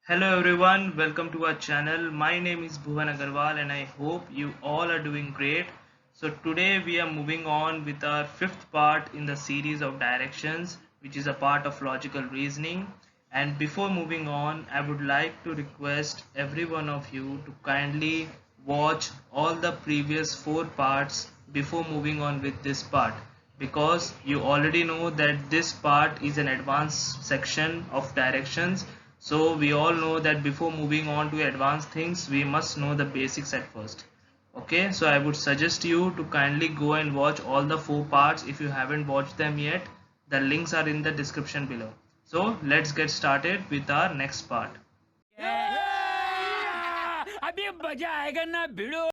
Hello everyone, welcome to our channel. My name is Bhuvan Agarwal and I hope you all are doing great. So today we are moving on with our fifth part in the series of directions, which is a part of logical reasoning. And before moving on, I would like to request every one of you to kindly watch all the previous four parts before moving on with this part, because you already know that this part is an advanced section of directions. So we all know that before moving on to advanced things, we must know the basics at first. Okay, so I would suggest you to kindly go and watch all the four parts if you haven't watched them yet. The links are in the description below. So let's get started with our next part. अभी मजा आएगा ना भिड़ो.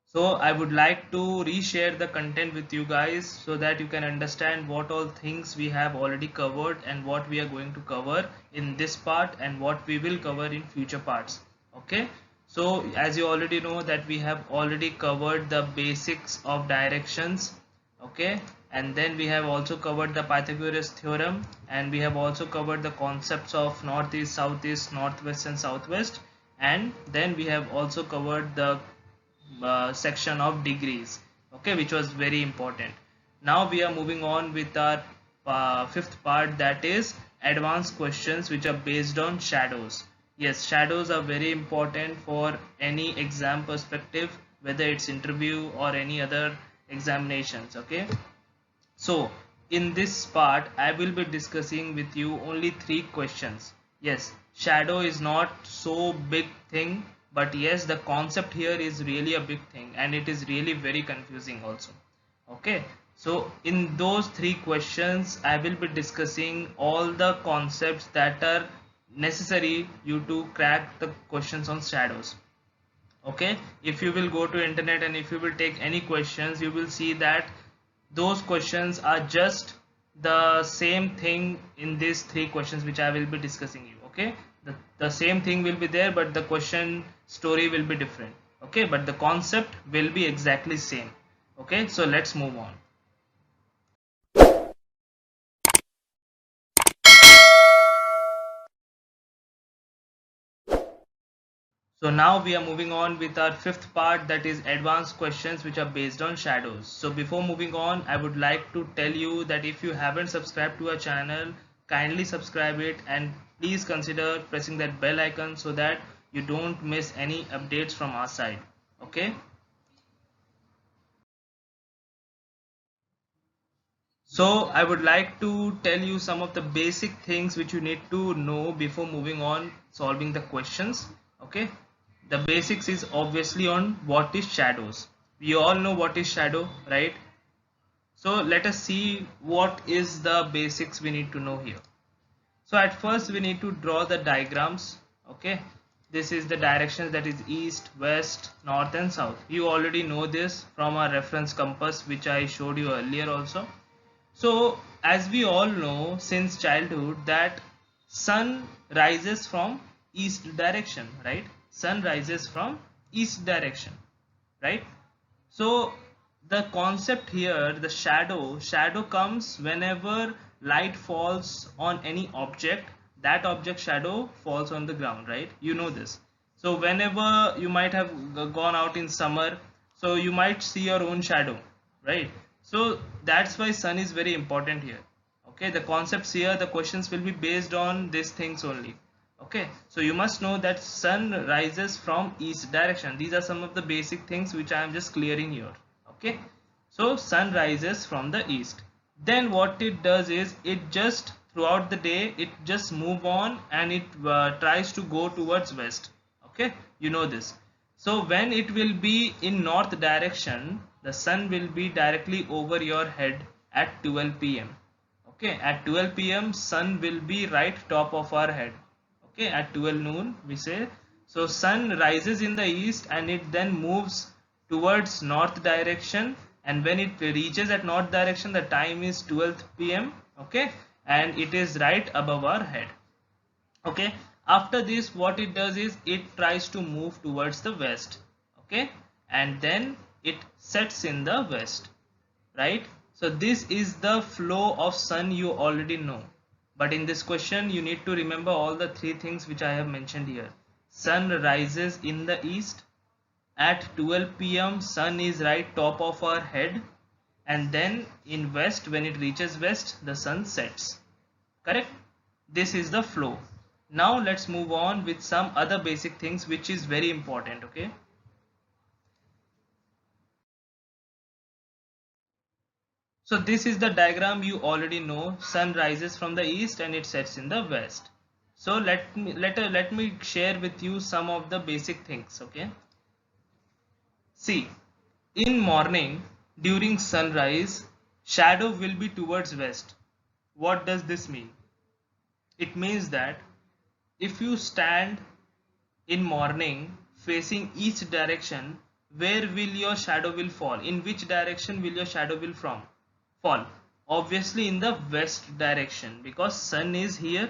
So I would like to reshare the content with you guys so that you can understand what all things we have already covered and what we are going to cover in this part and what we will cover in future parts. Okay, so as you already know that we have already covered the basics of directions. Okay, and then we have also covered the Pythagoras theorem, and we have also covered the concepts of northeast, southeast, northwest and southwest, and then we have also covered the section of degrees, okay, which was very important. Now we are moving on with our fifth part, that is advanced questions which are based on shadows. Yes, shadows are very important for any exam perspective, whether it's interview or any other examinations. Okay, so in this part I will be discussing with you only three questions. Yes, shadow is not so big thing, but yes, the concept here is really a big thing and it is really very confusing also. Okay, so in those three questions I will be discussing all the concepts that are necessary you to crack the questions on shadows. Okay, if you will go to internet and if you will take any questions, you will see that those questions are just the same thing in these three questions which I will be discussing you. Okay, the same thing will be there, but the question story will be different. Okay, but the concept will be exactly same. Okay, so let's move on. So now we are moving on with our fifth part, that is advanced questions which are based on shadows. So before moving on, I would like to tell you that if you haven't subscribed to our channel, kindly subscribe it and please consider pressing that bell icon so that you don't miss any updates from our side. Okay. So I would like to tell you some of the basic things which you need to know before moving on solving the questions. Okay, the basics is obviously on what is shadows. We all know what is shadow, right? So let us see what is the basics we need to know here. So at first we need to draw the diagrams. Okay, this is the directions, that is east, west, north and south. You already know this from our reference compass which I showed you earlier also. So as we all know since childhood that sun rises from east direction, right? Sun rises from east direction, right? So the concept here, the shadow comes whenever light falls on any object, that object shadow falls on the ground, right? You know this. So whenever you might have gone out in summer, so you might see your own shadow, right? So that's why sun is very important here. Okay, the concepts here, the questions will be based on these things only. Okay, so you must know that sun rises from east direction. These are some of the basic things which I am just clearing here. Okay, so sun rises from the east. Then what it does is it just throughout the day it just move on and it tries to go towards west. Okay, you know this. So when it will be in north direction, the sun will be directly over your head at 12 p.m. Okay, at 12 p.m. sun will be right top of our head. Okay, at 12 noon we say. So sun rises in the east and it then moves towards north direction, and when it reaches at north direction the time is 12 p.m. Okay, and it is right above our head. Okay, after this what it does is it tries to move towards the west. Okay, and then it sets in the west, right? So this is the flow of sun, you already know. But in this question, you need to remember all the three things which I have mentioned here. Sun rises in the east. At 12 p.m. sun is right top of our head. And then in west, when it reaches west, the sun sets. Correct? This is the flow. Now let's move on with some other basic things which is very important. Okay. So this is the diagram you already know. Sun rises from the east and it sets in the west. So let me share with you some of the basic things. Okay. See, in morning during sunrise, shadow will be towards west. What does this mean? It means that if you stand in morning facing each direction, where will your shadow will fall? In which direction will your shadow will fall? Obviously in the west direction, because sun is here.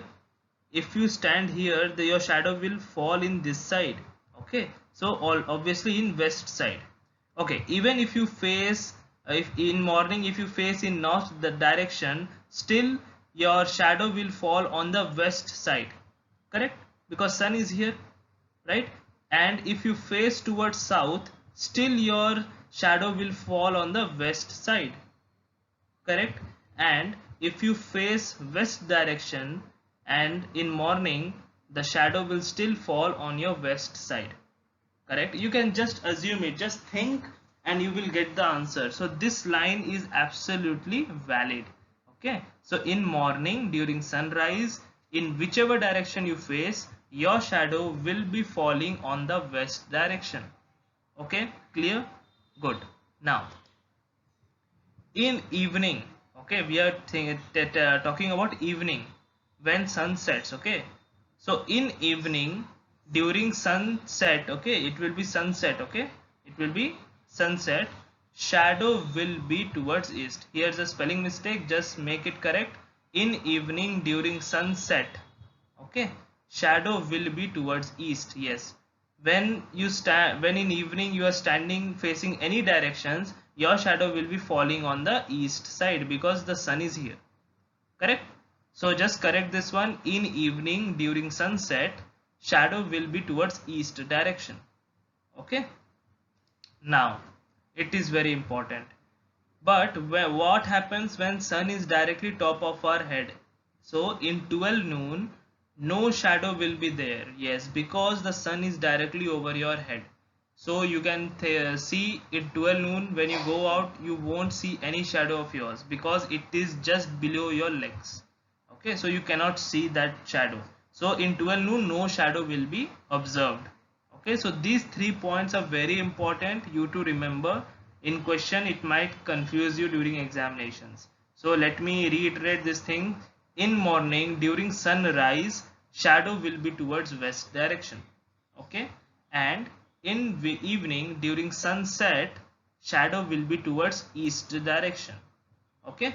If you stand here, your shadow will fall in this side. Okay, so obviously in west side. Okay, even if you face if in morning, if you face in north the direction, still your shadow will fall on the west side. Correct? Because sun is here, right? And if you face towards south, still your shadow will fall on the west side. Correct? And if you face west direction and in morning, the shadow will still fall on your west side. Correct? You can just assume it, just think and you will get the answer. So this line is absolutely valid. Okay, so in morning during sunrise, in whichever direction you face, your shadow will be falling on the west direction. Okay, clear? Good. Now in evening, okay, we are talking about evening when sun sets. Okay, so in evening during sunset, okay, it will be sunset. Okay, it will be sunset, shadow will be towards east. Here's a spelling mistake, just make it correct. In evening during sunset, okay, shadow will be towards east. Yes, when in evening you are standing facing any directions, your shadow will be falling on the east side because the sun is here. Correct? So just correct this one. In evening during sunset, shadow will be towards east direction. Okay, now it is very important. But what happens when sun is directly top of our head? So in 12 noon, no shadow will be there. Yes, because the sun is directly over your head. So you can see in 12 noon, when you go out, you won't see any shadow of yours because it is just below your legs. Okay, so you cannot see that shadow. So in 12 noon, no shadow will be observed. Okay, so these 3 points are very important you to remember. In question, it might confuse you during examinations. So let me reiterate this thing. In morning during sunrise, shadow will be towards west direction. Okay, and in evening during sunset, shadow will be towards east direction. Okay,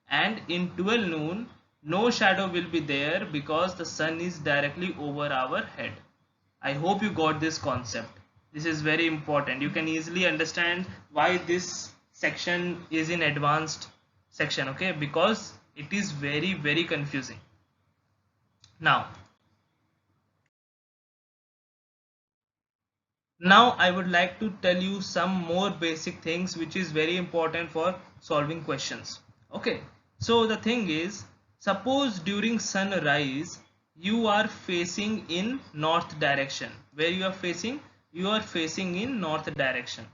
and in 12 noon, no shadow will be there because the sun is directly over our head. I hope you got this concept. This is very important. You can easily understand why this section is in advanced section. Okay, because it is very confusing. Now I would like to tell you some more basic things which is very important for solving questions. Okay, so the thing is, suppose during sunrise you are facing in north direction. Where you are facing? You are facing in north direction.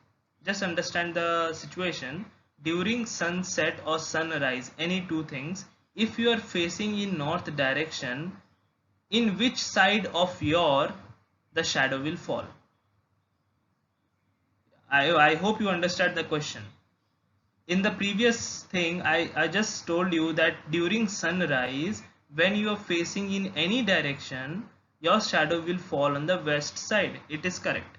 Just understand the situation. During sunset or sunrise, any two things, if you are facing in north direction, in which side of your the shadow will fall? I hope you understand the question. In the previous thing, I just told you that during sunrise, when you are facing in any direction, your shadow will fall on the west side. It is correct.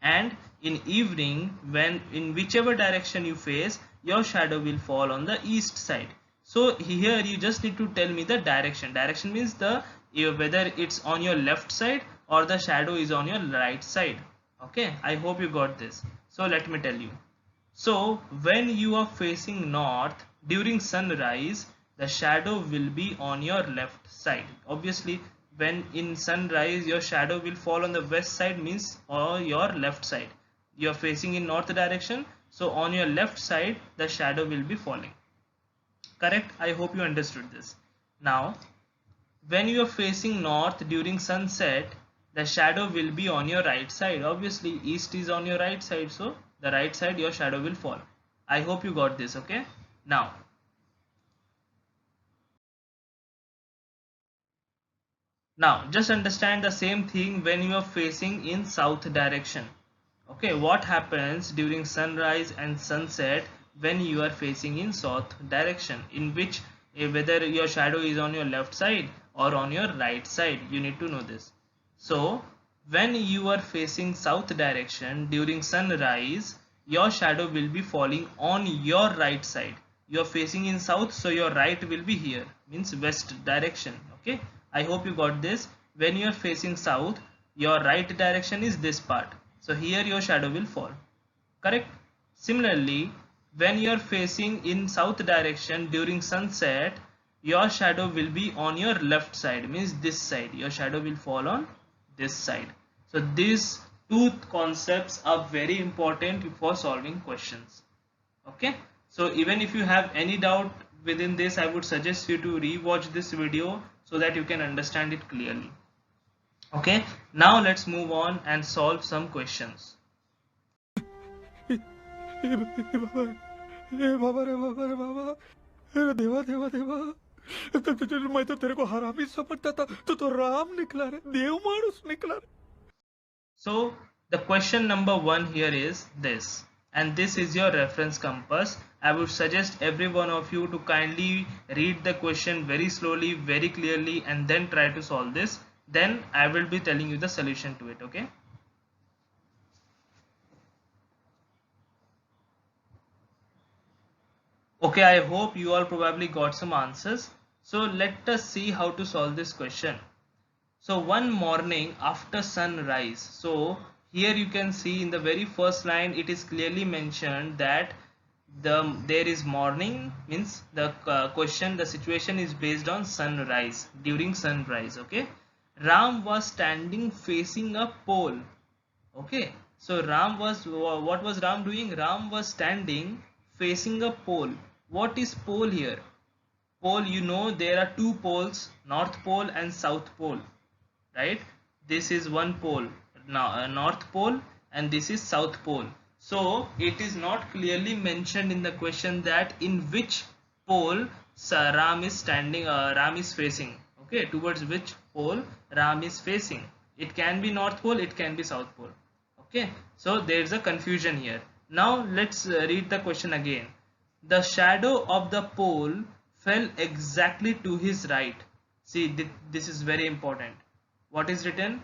And in evening, when in whichever direction you face, your shadow will fall on the east side. So here you just need to tell me the direction. Direction means the whether it's on your left side or the shadow is on your right side. Okay, I hope you got this. So let me tell you. So when you are facing north during sunrise, the shadow will be on your left side. Obviously, when in sunrise your shadow will fall on the west side, means or your left side. You are facing in north direction, so on your left side the shadow will be falling. Correct? I hope you understood this. Now, when you are facing north during sunset, the shadow will be on your right side. Obviously, east is on your right side, so the right side your shadow will fall. I hope you got this. Okay. Now just understand the same thing when you are facing in south direction. Okay, what happens during sunrise and sunset when you are facing in south direction, in which whether your shadow is on your left side or on your right side, you need to know this. So when you are facing south direction during sunrise, your shadow will be falling on your right side. You are facing in south, so your right will be here, means west direction. Okay, I hope you got this. When you are facing south, your right direction is this part, so here your shadow will fall. Correct? Similarly, when you are facing in south direction during sunset, your shadow will be on your left side, means this side. Your shadow will fall on this side. So these two concepts are very important for solving questions. Okay, so even if you have any doubt within this, I would suggest you to re-watch this video so that you can understand it clearly. Okay, now let's move on and solve some questions. हे भगवान, हे बाबा रे बाबा रे बाबा, हे देवा देवा देवा, मैं तो तेरे को हरामी समझता था, तो राम निकला रे, देव मानुस निकला रे. So the question number 1 here is this, and this is your reference compass. I would suggest every one of you to kindly read the question very slowly, very clearly, and then try to solve this. Then I will be telling you the solution to it. Okay. Okay, I hope you all probably got some answers. So let us see how to solve this question. So one morning after sunrise, so here you can see in the very first line it is clearly mentioned that there is morning, means the the situation is based on sunrise, during sunrise. Okay, Ram was standing facing a pole. Okay, so what was Ram doing? Ram was standing facing a pole. What is pole here? Pole, you know, there are two poles, north pole and south pole, right? This is one pole, now north pole, and this is south pole. So it is not clearly mentioned in the question that in which pole Ram is standing, Ram is facing. Okay, towards which pole Ram is facing. It can be north pole, it can be south pole. Okay, so there is a confusion here. Now let's read the question again. The shadow of the pole fell exactly to his right. See, this is very important. What is written?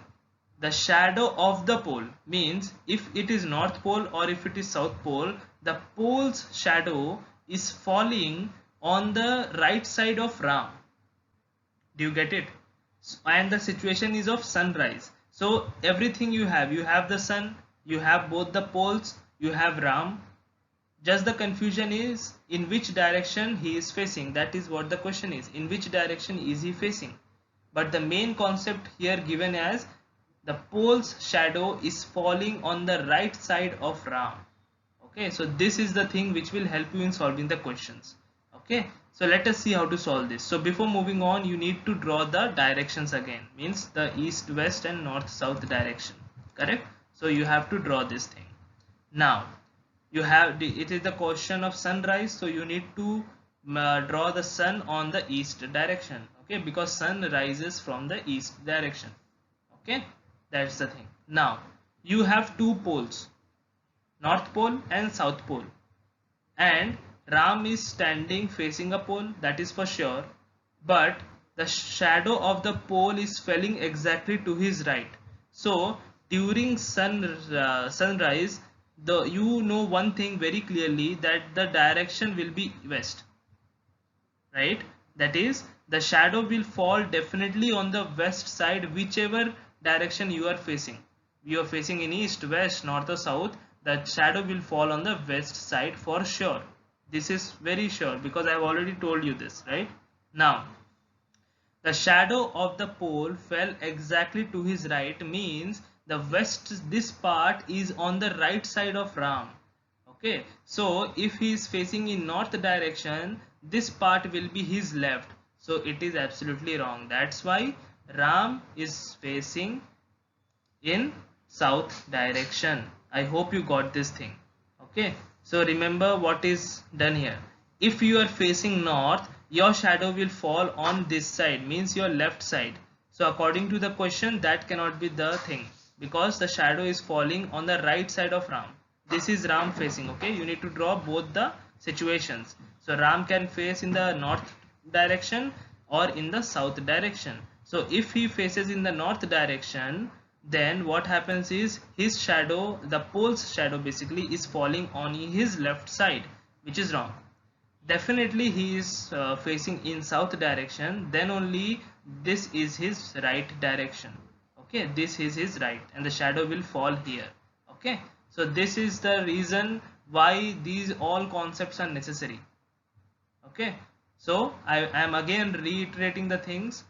The shadow of the pole means if it is north pole or if it is south pole, the pole's shadow is falling on the right side of Ram. Do you get it? And the situation is of sunrise. So everything you have the sun, you have both the poles, you have Ram. Just the confusion is in which direction he is facing. That is what the question is. In which direction is he facing? But the main concept here given as the pole's shadow is falling on the right side of Ram. Okay, so this is the thing which will help you in solving the questions. Okay, so let us see how to solve this. So before moving on, you need to draw the directions again, means the east, west and north, south direction. Correct? So you have to draw this thing. Now you have it is the question of sunrise, so you need to draw the sun on the east direction. Okay, because sun rises from the east direction. Okay, that's the thing. Now you have two poles, north pole and south pole, and Ram is standing facing a pole, that is for sure, but the shadow of the pole is falling exactly to his right. So during sunrise, you know one thing very clearly, that the direction will be west, right? That is, the shadow will fall definitely on the west side, whichever direction you are facing. You are facing in east, west, north or south, the shadow will fall on the west side for sure. This is very sure because I have already told you this, right? Now, the shadow of the pole fell exactly to his right means the west, this part is on the right side of Ram. Okay, so if he is facing in north direction, this part will be his left. So it is absolutely wrong. That's why Ram is facing in south direction. I hope you got this thing. Okay, so remember what is done here. If you are facing north, your shadow will fall on this side, means your left side. So according to the question, that cannot be the thing, because the shadow is falling on the right side of Ram. This is Ram facing. Okay, you need to draw both the situations. So Ram can face in the north direction or in the south direction. So if he faces in the north direction, then what happens is his shadow, the pole's shadow basically, is falling on his left side, which is wrong. Definitely he is facing in south direction, then only this is his right direction. Okay, this is his right and the shadow will fall here. Okay, so this is the reason why these all concepts are necessary. Okay, so I am again reiterating the things.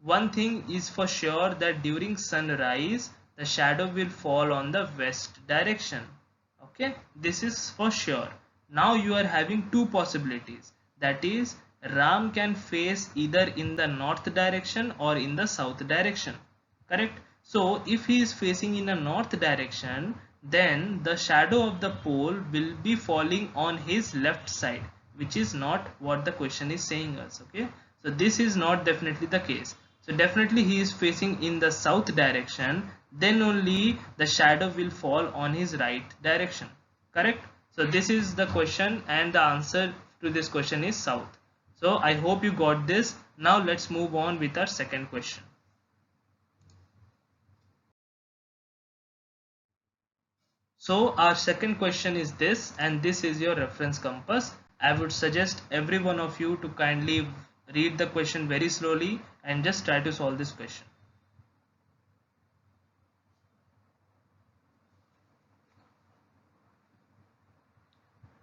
One thing is for sure, that during sunrise the shadow will fall on the west direction. Okay, this is for sure. Now you are having two possibilities, that is Ram can face either in the north direction or in the south direction, correct? So if he is facing in a north direction, then the shadow of the pole will be falling on his left side, which is not what the question is saying us. Okay, so this is not definitely the case. So definitely he is facing in the south direction, then only the shadow will fall on his right direction, correct? So this is the question and the answer to this question is south. So I hope you got this. Now let's move on with our second question. So our second question is this, and this is your reference compass. I would suggest every one of you to kindly read the question very slowly and just try to solve this question.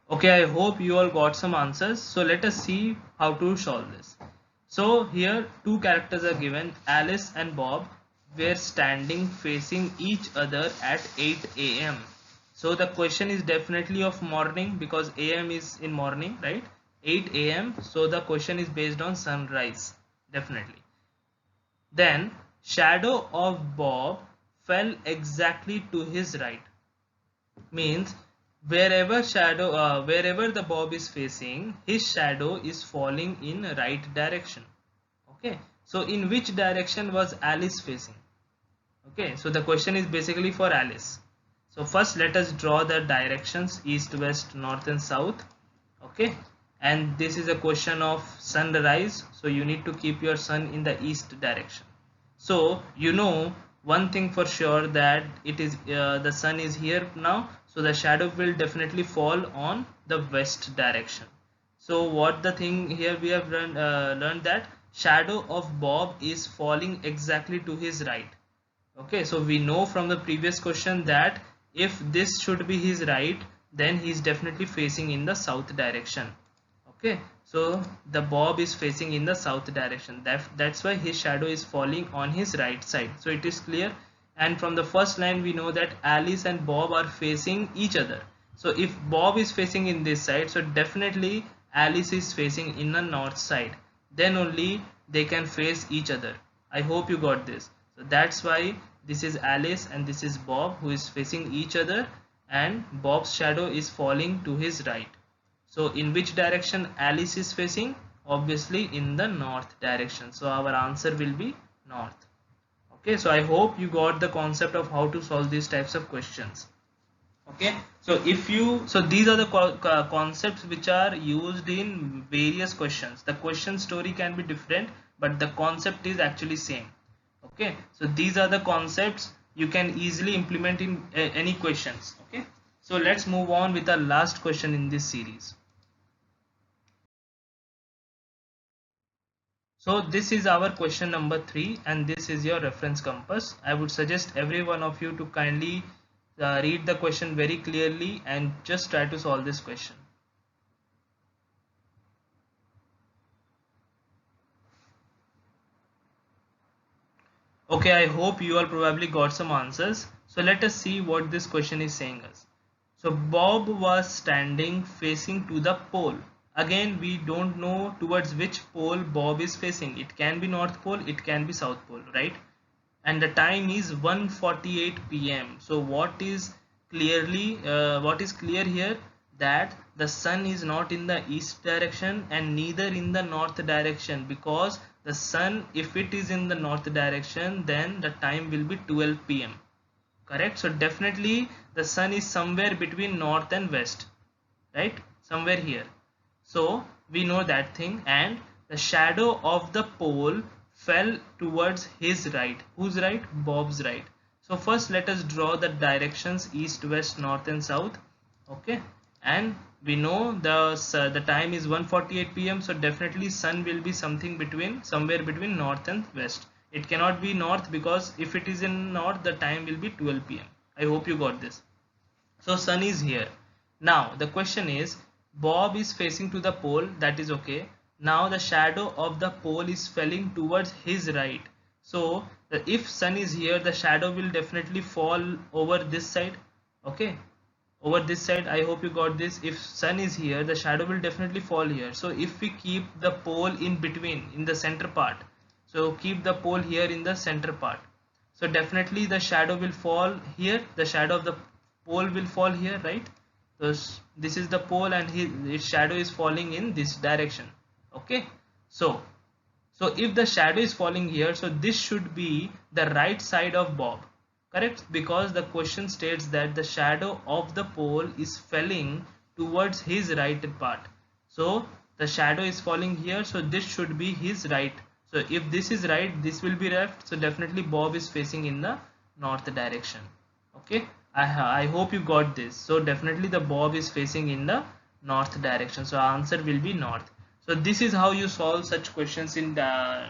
Okay, I hope you all got some answers. So let us see how to solve this. So here two characters are given, Alice and Bob were standing facing each other at 8 a.m. So the question is definitely of morning, because a.m. is in morning, right? 8 a.m. So the question is based on sunrise, definitely. Then shadow of Bob fell exactly to his right, means wherever the Bob is facing, his shadow is falling in right direction. Okay, so in which direction was Alice facing? Okay, so the question is basically for Alice. So first let us draw the directions, east, west, north and south. Okay, and this is a question of sunrise, so you need to keep your sun in the east direction. So you know one thing for sure, that it is the sun is here now, so the shadow will definitely fall on the west direction. So what the thing here we have learned that shadow of Bob is falling exactly to his right. Okay, so we know from the previous question that if this should be his right, then he is definitely facing in the south direction. Okay, so the Bob is facing in the south direction, that's why his shadow is falling on his right side. So it is clear. And from the first line we know that Alice and Bob are facing each other. So if Bob is facing in this side, so definitely Alice is facing in the north side, then only they can face each other. I hope you got this. So that's why this is Alice and this is Bob who is facing each other, and Bob's shadow is falling to his right. So in which direction Alice is facing? Obviously in the north direction. So our answer will be north. Okay, so I hope you got the concept of how to solve these types of questions. Okay, so these are the concepts which are used in various questions. The question story can be different, but the concept is actually same. Okay, so these are the concepts you can easily implement in any questions. Okay, so let's move on with our last question in this series. So this is our question number 3, and this is your reference compass. I would suggest every one of you to kindly read the question very clearly and just try to solve this question. Okay, I hope you all probably got some answers. So let us see what this question is saying us. So Bob was standing facing to the pole. Again, we don't know towards which pole Bob is facing. It can be North Pole, it can be South Pole, right? And the time is 1:48 p.m. So what is clear here, that the sun is not in the east direction and neither in the north direction, because the sun, if it is in the north direction, then the time will be 12 p.m. correct. So definitely the sun is somewhere between north and west, right, somewhere here. So we know that thing, and the shadow of the pole fell towards his right. Whose right? Bob's right. So first let us draw the directions east, west, north and south. Okay, and we know the time is 1:48 p.m. So definitely sun will be something between, somewhere between north and west. It cannot be north, because if it is in north the time will be 12 p.m. I hope you got this. So sun is here. Now the question is, Bob is facing to the pole, that is okay. Now the shadow of the pole is falling towards his right. So if sun is here, the shadow will definitely fall over this side. Okay, over this side. I hope you got this. If sun is here, the shadow will definitely fall here. So if we keep the pole in between, in the center part, so keep the pole here in the center part, so definitely the shadow will fall here, the shadow of the pole will fall here, right? So this is the pole and his shadow is falling in this direction. Okay, so if the shadow is falling here, so this should be the right side of Bob, correct? Because the question states that the shadow of the pole is falling towards his right part. So the shadow is falling here, so this should be his right. So if this is right, this will be left. So definitely Bob is facing in the north direction. Okay, I hope you got this. So definitely the Bob is facing in the north direction. So answer will be north. So this is how you solve such questions in the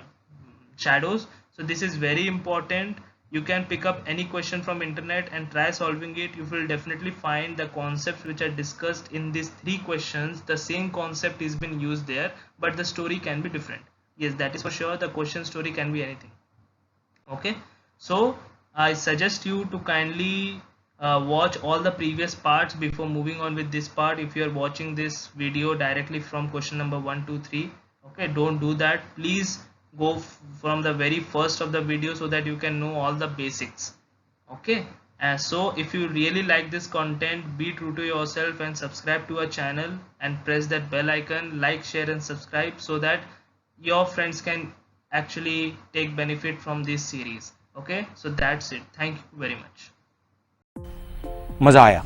shadows. So this is very important. You can pick up any question from internet and try solving it. You will definitely find the concepts which are discussed in these three questions, the same concept is been used there, but the story can be different. Yes, that is for sure. The question story can be anything. Okay, so I suggest you to kindly watch all the previous parts before moving on with this part. If you are watching this video directly from question number 1 2 3, okay, don't do that. Please go from the very first of the video so that you can know all the basics. Okay, and so if you really like this content, be true to yourself and subscribe to our channel and press that bell icon, like, share and subscribe, so that your friends can actually take benefit from this series. Okay, so that's it. Thank you very much. मज़ा आया।